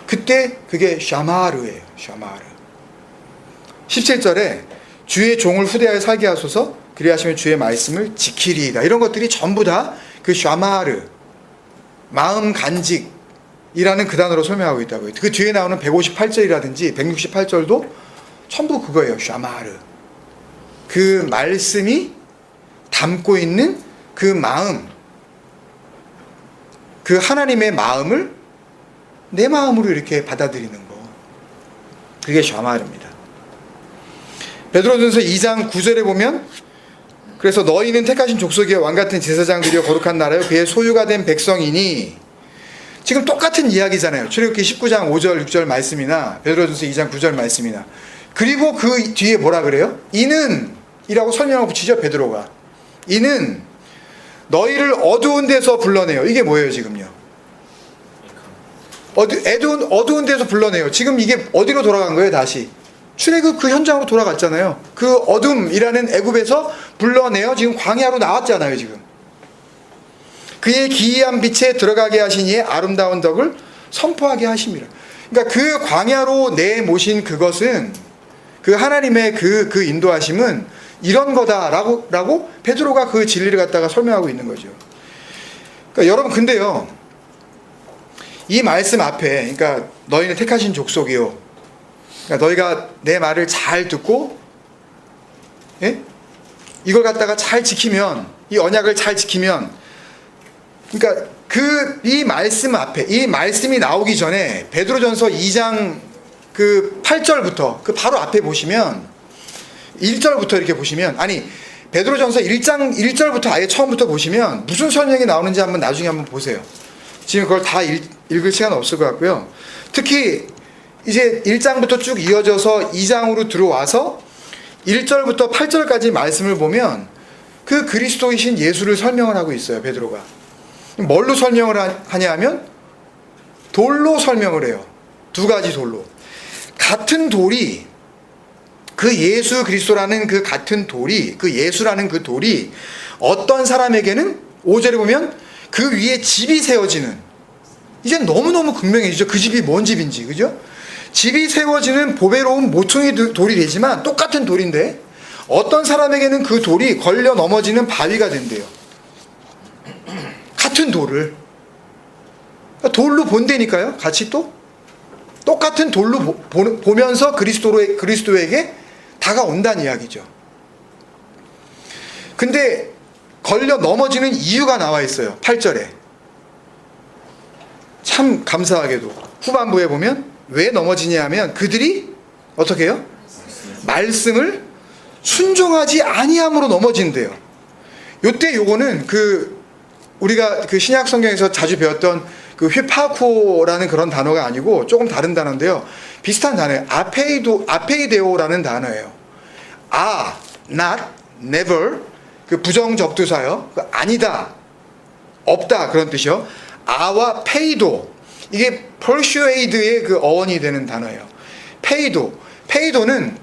그때 그게 샤마르예요. 샤마르. 17절에 주의 종을 후대하여 살게 하소서, 그리하시면 주의 말씀을 지키리이다. 이런 것들이 전부 다 그 샤마르, 마음 간직이라는 그 단어로 설명하고 있다고요. 그 뒤에 나오는 158절이라든지 168절도 전부 그거예요. 샤마르. 그 말씀이 담고 있는 그 마음, 그 하나님의 마음을 내 마음으로 이렇게 받아들이는 거, 그게 샤마르입니다. 베드로전서 2장 9절에 보면, 그래서 너희는 택하신 족속이여 왕같은 제사장들이여 거룩한 나라여 그의 소유가 된 백성이니, 지금 똑같은 이야기잖아요. 출애굽기 19장 5절 6절 말씀이나 베드로전서 2장 9절 말씀이나. 그리고 그 뒤에 뭐라 그래요? 이는 이라고 설명을 붙이죠. 베드로가 이는 너희를 어두운 데서 불러내요. 이게 뭐예요 지금요? 어두운 데서 불러내요. 지금 이게 어디로 돌아간 거예요? 다시 출애굽 그 현장으로 돌아갔잖아요. 그 어둠이라는 애굽에서 불러내어 지금 광야로 나왔잖아요. 지금 그의 기이한 빛에 들어가게 하신 이의 아름다운 덕을 선포하게 하심이라. 그러니까 그 광야로 내모신 그것은, 그 하나님의 그 인도하심은 이런 거다라고 베드로가 그 진리를 갖다가 설명하고 있는 거죠. 그러니까 여러분, 근데요, 이 말씀 앞에, 그러니까 너희는 택하신 족속이요, 그러니까 너희가 내 말을 잘 듣고, 예? 이걸 갖다가 잘 지키면, 이 언약을 잘 지키면, 그러니까 이 말씀 앞에, 이 말씀이 나오기 전에 베드로전서 2장 그 8절부터 그 바로 앞에 보시면, 1절부터 이렇게 보시면, 아니 베드로전서 1장 1절부터 아예 처음부터 보시면 무슨 설명이 나오는지 한번 나중에 한번 보세요. 지금 그걸 다 읽을 시간은 없을 것 같고요. 특히 이제 1장부터 쭉 이어져서 2장으로 들어와서 1절부터 8절까지 말씀을 보면 그 그리스도이신 예수를 설명을 하고 있어요, 베드로가. 뭘로 설명을 하냐면 돌로 설명을 해요. 두 가지 돌로. 같은 돌이, 그 예수 그리스도라는 그 같은 돌이, 그 예수라는 그 돌이 어떤 사람에게는 5절에 보면 그 위에 집이 세워지는, 이제 너무너무 극명해지죠. 그 집이 뭔 집인지, 그죠? 집이 세워지는 보배로운 모퉁이 돌이 되지만 똑같은 돌인데 어떤 사람에게는 그 돌이 걸려 넘어지는 바위가 된대요. 같은 돌을 돌로 본다니까요. 같이 또 똑같은 돌로 보면서 그리스도에게 다가온다는 이야기죠. 근데 걸려 넘어지는 이유가 나와 있어요. 8절에. 참 감사하게도 후반부에 보면 왜 넘어지냐 하면 그들이 어떻게 해요? 말씀을 순종하지 아니함으로 넘어진대요. 요때 요거는 우리가 그 신약 성경에서 자주 배웠던 그 휘파코라는 그런 단어가 아니고 조금 다른 단어인데요. 비슷한 단어예요. 아페이데오라는 단어예요. not, never, 그 부정적두사요. 그 아니다, 없다 그런 뜻이요. 아와 페이도, 이게 persuade의 그 어원이 되는 단어예요. 페이도는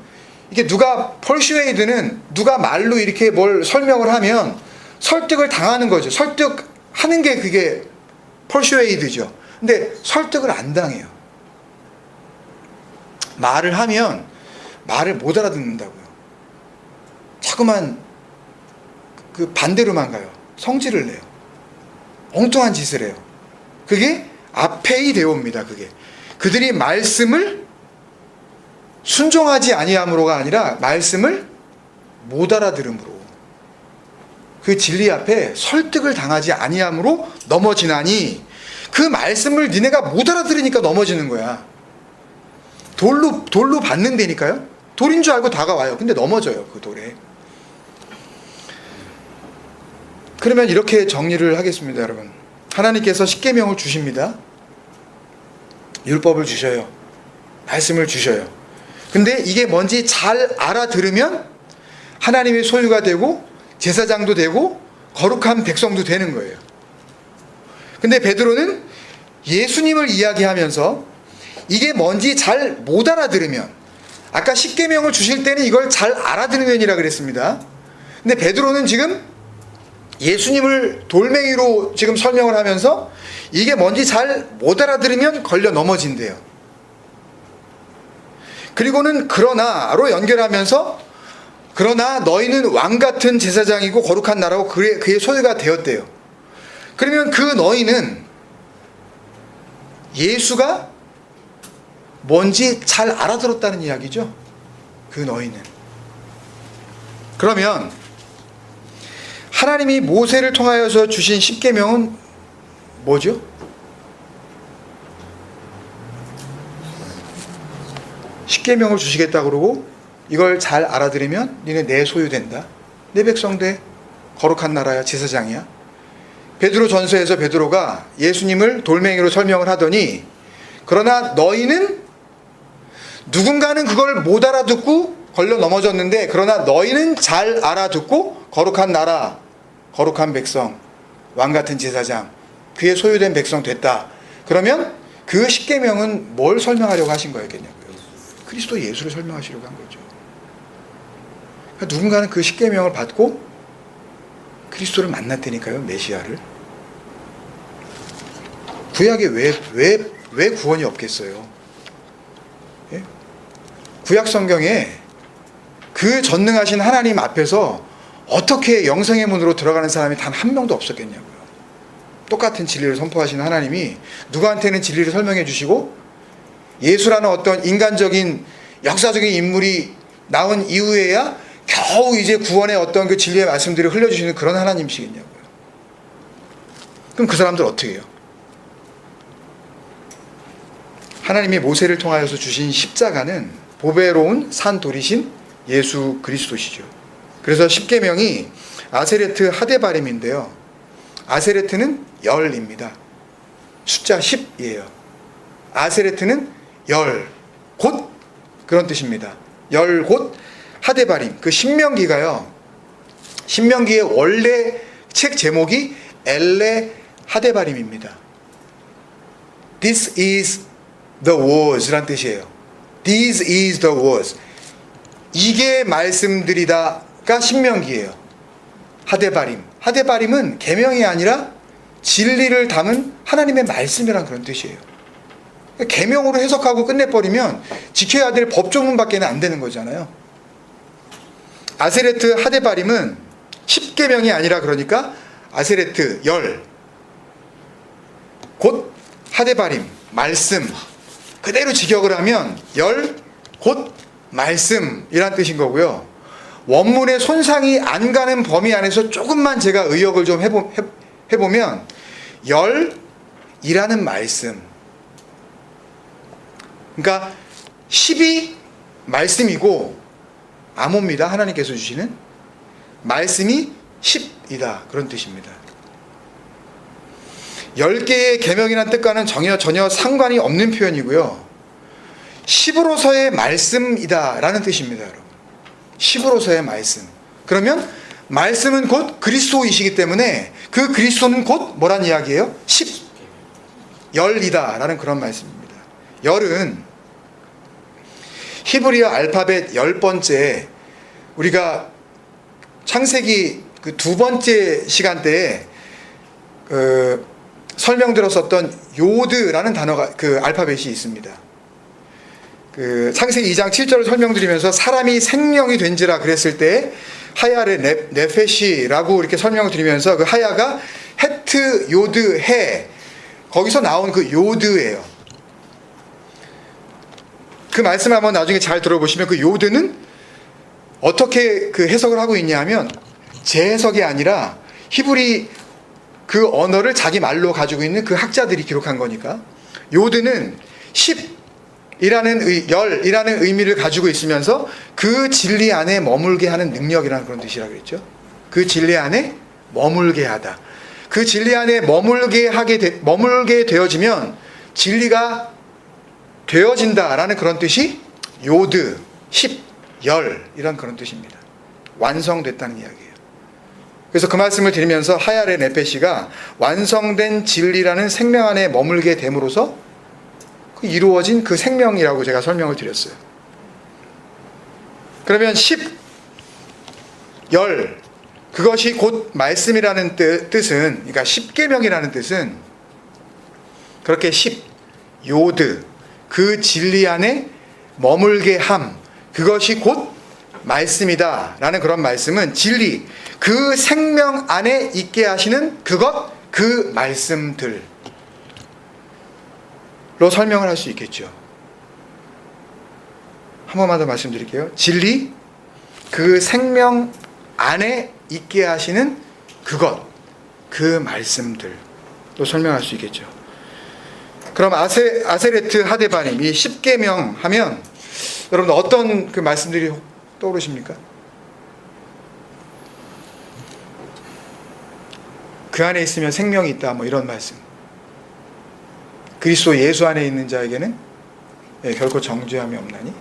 이게 persuade는 누가 말로 이렇게 뭘 설명을 하면 설득을 당하는 거죠. 설득하는 게 그게 persuade죠. 근데 설득을 안 당해요. 말을 하면 말을 못 알아듣는다고요. 자꾸만 그 반대로만 가요. 성질을 내요. 엉뚱한 짓을 해요. 그게 아페이데오입니다. 그게 그들이 말씀을 순종하지 아니함으로가 아니라 말씀을 못 알아들음으로, 그 진리 앞에 설득을 당하지 아니함으로 넘어지나니, 그 말씀을 니네가 못 알아들으니까 넘어지는 거야. 돌로 받는다니까요. 돌인 줄 알고 다가와요. 근데 넘어져요, 그 돌에. 그러면 이렇게 정리를 하겠습니다, 여러분. 하나님께서 십계명을 주십니다. 율법을 주셔요. 말씀을 주셔요. 근데 이게 뭔지 잘 알아들으면 하나님의 소유가 되고 제사장도 되고 거룩한 백성도 되는 거예요. 근데 베드로는 예수님을 이야기하면서 이게 뭔지 잘 못 알아들으면, 아까 십계명을 주실 때는 이걸 잘 알아들으면이라 그랬습니다. 근데 베드로는 지금 예수님을 돌멩이로 지금 설명을 하면서 이게 뭔지 잘 못 알아들으면 걸려 넘어진대요. 그리고는 그러나로 연결하면서 그러나 너희는 왕같은 제사장이고 거룩한 나라고 그의 소유가 되었대요. 그러면 그 너희는 예수가 뭔지 잘 알아들었다는 이야기죠. 그 너희는. 그러면 하나님이 모세를 통하여서 주신 십계명은 뭐죠? 십계명을 주시겠다 그러고 이걸 잘 알아들으면 니네 내 소유된다. 내 백성 돼. 거룩한 나라야. 제사장이야. 베드로 전서에서 베드로가 예수님을 돌멩이로 설명을 하더니 그러나 너희는, 누군가는 그걸 못 알아듣고 걸려 넘어졌는데 그러나 너희는 잘 알아듣고 거룩한 나라, 거룩한 백성, 왕같은 제사장, 그의 소유된 백성 됐다. 그러면 그 십계명은 뭘 설명하려고 하신 거였겠냐고요. 그리스도 예수를 설명하시려고 한 거죠. 그러니까 누군가는 그 십계명을 받고 그리스도를 만났다니까요. 메시아를. 구약에 왜 구원이 없겠어요? 예? 구약 성경에 그 전능하신 하나님 앞에서 어떻게 영생의 문으로 들어가는 사람이 단 한 명도 없었겠냐고요. 똑같은 진리를 선포하시는 하나님이 누구한테는 진리를 설명해 주시고 예수라는 어떤 인간적인 역사적인 인물이 나온 이후에야 겨우 이제 구원의 어떤 그 진리의 말씀들을 흘려주시는 그런 하나님이시겠냐고요. 그럼 그 사람들 어떻게 해요? 하나님이 모세를 통하여서 주신 십자가는 보배로운 산돌이신 예수 그리스도시죠. 그래서 십계명이 아세레트 하데바림인데요. 아세레트는 열입니다. 숫자 10이에요. 아세레트는 열, 곧 그런 뜻입니다. 열, 곧 하데바림. 그 신명기가요. 신명기의 원래 책 제목이 엘레 하데바림입니다. This is the words 란 뜻이에요. This is the words. 이게 말씀들이다가 신명기예요. 하데바림. 하데바림은 계명이 아니라 진리를 담은 하나님의 말씀이란 그런 뜻이에요. 계명으로 해석하고 끝내버리면 지켜야 될 법조문밖에는 안 되는 거잖아요. 아세레트 하데바림은 10계명이 아니라 그러니까 아세레트 열, 곧 하데바림 말씀, 그대로 직역을 하면 열, 곧 말씀이란 뜻인 거고요. 원문의 손상이 안 가는 범위 안에서 조금만 제가 의역을 좀 해보면 열이라는 말씀, 그러니까 10이 말씀이고 암호입니다. 하나님께서 주시는 말씀이 10이다 그런 뜻입니다. 10개의 계명이라는 뜻과는 전혀 상관이 없는 표현이고요. 10으로서의 말씀이다 라는 뜻입니다. 여러분, 10으로서의 말씀. 그러면 말씀은 곧 그리스도이시기 때문에 그 그리스도는 곧 뭐란 이야기예요? 10 열이다 라는 그런 말씀입니다. 열은 히브리어 알파벳 10번째, 우리가 창세기 그 두 번째 시간대에 설명드렸었던 요드라는 단어가 그 알파벳이 있습니다. 그 창세기 2장 7절을 설명드리면서 사람이 생명이 된지라 그랬을 때 하야를 네페시라고 이렇게 설명을 드리면서 그 하야가 헤트 요드 해, 거기서 나온 그 요드예요. 그 말씀을 한번 나중에 잘 들어보시면 그 요드는 어떻게 그 해석을 하고 있냐 하면 재해석이 아니라 히브리 그 언어를 자기 말로 가지고 있는 그 학자들이 기록한 거니까 요드는 10이라는 열이라는 의미를 가지고 있으면서 그 진리 안에 머물게 하는 능력이라는 그런 뜻이라고 그랬죠. 그 진리 안에 머물게 하다. 그 진리 안에 머물게 되어지면 진리가 되어진다라는 그런 뜻이 요드, 10, 열 이런 그런 뜻입니다. 완성됐다는 이야기예요. 그래서 그 말씀을 드리면서 하야레 네페시가 완성된 진리라는 생명 안에 머물게 됨으로써 이루어진 그 생명이라고 제가 설명을 드렸어요. 그러면 10, 열, 그것이 곧 말씀이라는 뜻은, 그러니까 십계명이라는 뜻은 그렇게 10, 요드, 그 진리 안에 머물게 함, 그것이 곧 말씀이다 라는 그런 말씀은 진리, 그 생명 안에 있게 하시는 그것, 그 말씀들로 설명을 할 수 있겠죠. 한 번만 더 말씀드릴게요. 진리, 그 생명 안에 있게 하시는 그것, 그 말씀들로 설명할 수 있겠죠. 그럼 아세레트 하데바님, 이 10계명 하면 여러분 어떤 그 말씀들이 떠오르십니까? 그 안에 있으면 생명이 있다, 뭐 이런 말씀. 그리스도 예수 안에 있는 자에게는 결코 정죄함이 없나니,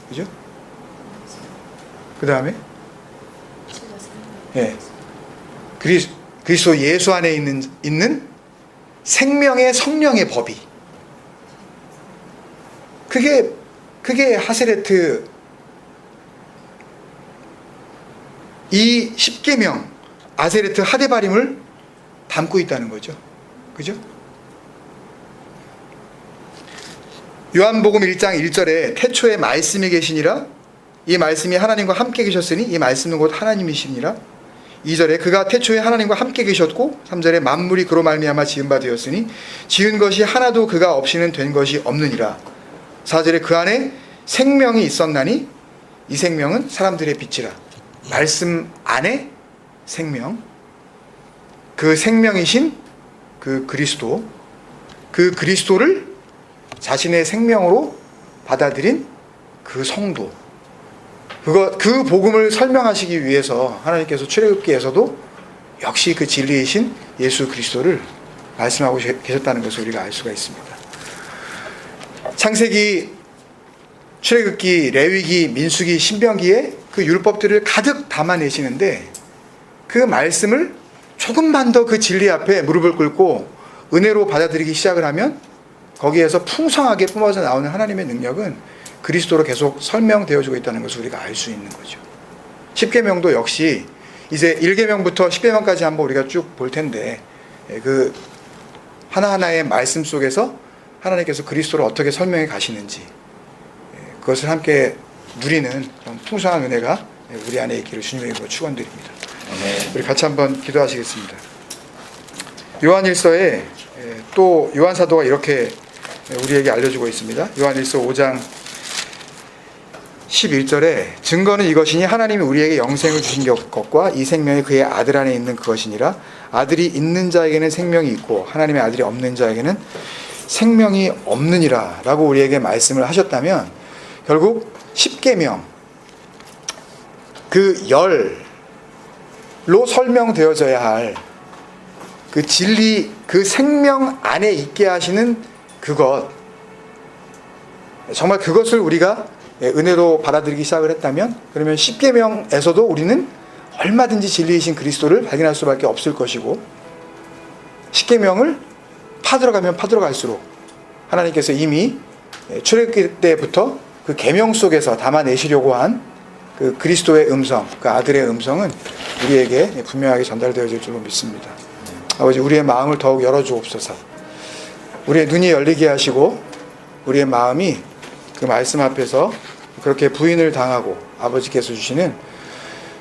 그죠? 그 다음에 그리스도 예수 안에 있는 생명의 성령의 법이, 그게 하세레트 이 10계명 아세레트 하데바림을 담고 있다는 거죠. 그죠? 요한복음 1장 1절에 태초에 말씀이 계시니라, 이 말씀이 하나님과 함께 계셨으니 이 말씀은 곧 하나님이시니라. 2절에 그가 태초에 하나님과 함께 계셨고 3절에 만물이 그로 말미암아 지은 바 되었으니 지은 것이 하나도 그가 없이는 된 것이 없느니라. 4절에 그 안에 생명이 있었나니 이 생명은 사람들의 빛이라. 말씀 안에 생명, 그 생명이신 그 그리스도, 그 그리스도를 자신의 생명으로 받아들인 그 성도, 그 복음을 설명하시기 위해서 하나님께서 출애굽기에서도 역시 그 진리이신 예수 그리스도를 말씀하고 계셨다는 것을 우리가 알 수가 있습니다. 창세기, 출애굽기, 레위기, 민수기, 신명기에 그 율법들을 가득 담아내시는데 그 말씀을 조금만 더 그 진리 앞에 무릎을 꿇고 은혜로 받아들이기 시작을 하면 거기에서 풍성하게 뿜어져 나오는 하나님의 능력은 그리스도로 계속 설명되어지고 있다는 것을 우리가 알 수 있는 거죠. 십계명도 역시 이제 1계명부터 10계명까지 한번 우리가 쭉 볼 텐데 그 하나하나의 말씀 속에서 하나님께서 그리스도를 어떻게 설명해 가시는지 그것을 함께 누리는 그런 풍성한 은혜가 우리 안에 있기를 주님의 이름으로 축원드립니다. 우리 같이 한번 기도하시겠습니다. 요한일서에 또 요한사도가 이렇게 우리에게 알려주고 있습니다. 요한일서 5장 11절에 증거는 이것이니 하나님이 우리에게 영생을 주신 것과 이 생명이 그의 아들 안에 있는 그것이니라. 아들이 있는 자에게는 생명이 있고 하나님의 아들이 없는 자에게는 생명이 없느니라 라고 우리에게 말씀을 하셨다면 결국 십계명 그 열로 설명되어져야 할 그 진리, 그 생명 안에 있게 하시는 그것, 정말 그것을 우리가 은혜로 받아들이기 시작을 했다면 그러면 십계명에서도 우리는 얼마든지 진리이신 그리스도를 발견할 수밖에 없을 것이고 십계명을 파들어가면 파들어갈수록 하나님께서 이미 출애굽기 때부터 그 계명 속에서 담아내시려고 한 그 그리스도의 음성, 그 아들의 음성은 우리에게 분명하게 전달되어질 줄로 믿습니다. 아버지, 우리의 마음을 더욱 열어주옵소서. 우리의 눈이 열리게 하시고 우리의 마음이 그 말씀 앞에서 그렇게 부인을 당하고 아버지께서 주시는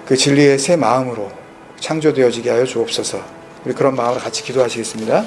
그 진리의 새 마음으로 창조되어지게 하여 주옵소서. 우리 그런 마음으로 같이 기도하시겠습니다.